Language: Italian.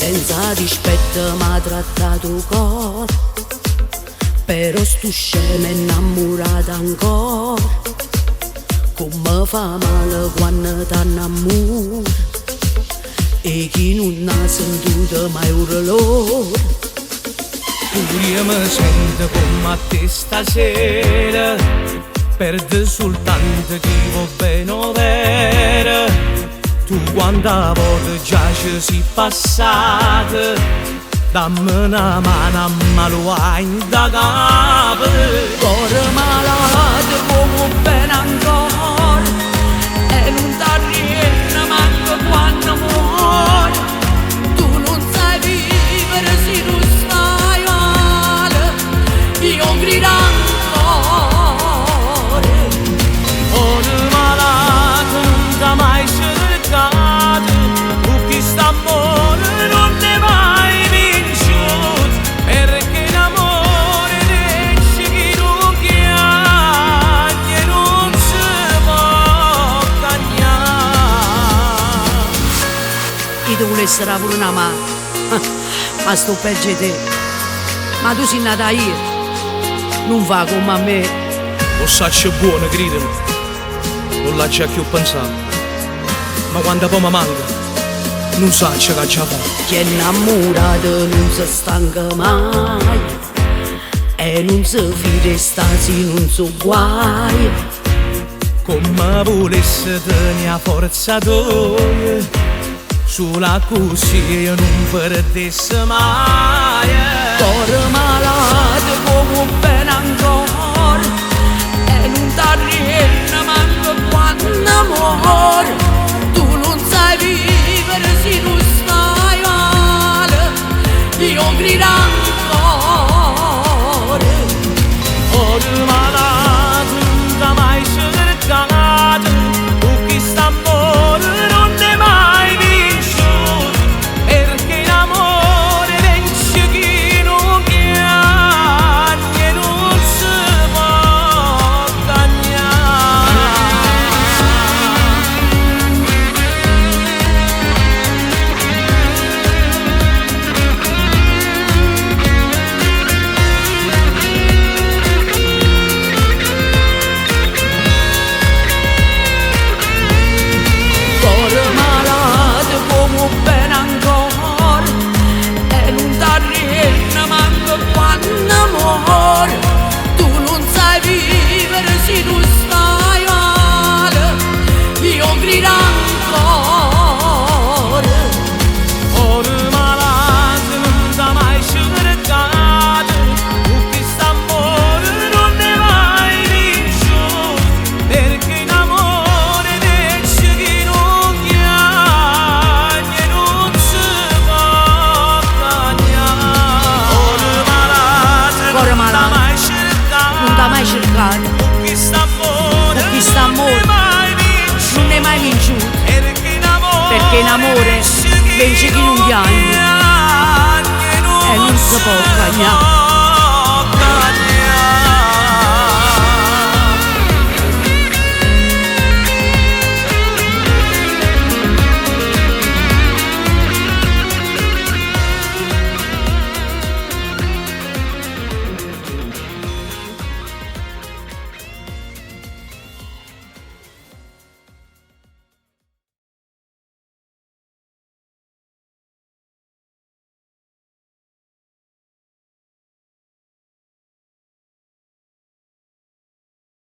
senza rispetto m'ha trattato cor, però stu scemo è innamorata ancora. Come fa male quando t'annamori e chi non ha sentito mai un dolore. Pure io mi sento come a te stasera, perde soltanto chi va bene o vero. Tu quanta volte già ci sei passata, dammi una mano a malo da capo. Cuore malato come bene ancora, e non t'arrienna manco quando muore. Tu non sai vivere se non stai male, io grido ancora. Cuore malato non t'ha mai cercato, con chi sta amore non ne mai vinciuto, perché l'amore dice chi non chiama e non si può cagnare. Io ti volessi pure una mano, ma sto peggio di te. Ma tu sei nata io, non fa come a me. Lo saccio buono, credimi, non l'ha già più pensato, ma quando poi mi manca, non saccio che già fa. Chi è innamorato non si stanca mai, e non si fide stasi non so guai. Come volesse tenere a forza tua, sulla così io non perdesse mai. Cuore malato come bene ancora, e non t'arrienna manco quando muore. Tu non sai vivere se non stai male, io grido ancora. Cuore malato non t'ha mai cercato, con chi sta amore non ne mai vinciuto, perché l'amore vence chi non chiama e non si può cagnare. Cuore malato come bene ancora, e non t'arrienna manco quando muore. Tu non sai vivere se non stai male, io grido ancora. Cuore malato non t'ha mai cercato, con chi sta amore non ne mai vinciuto, perché l'amore dice chi non chiama e non si può cagnare. Cuore malato Cuore non t'ha malato, mai cercato, non t'ha mai cercato, con chi sta amore con chi sta amore non non è mai vinciuto, perché in amore vence chi non piange e non si può cagnare.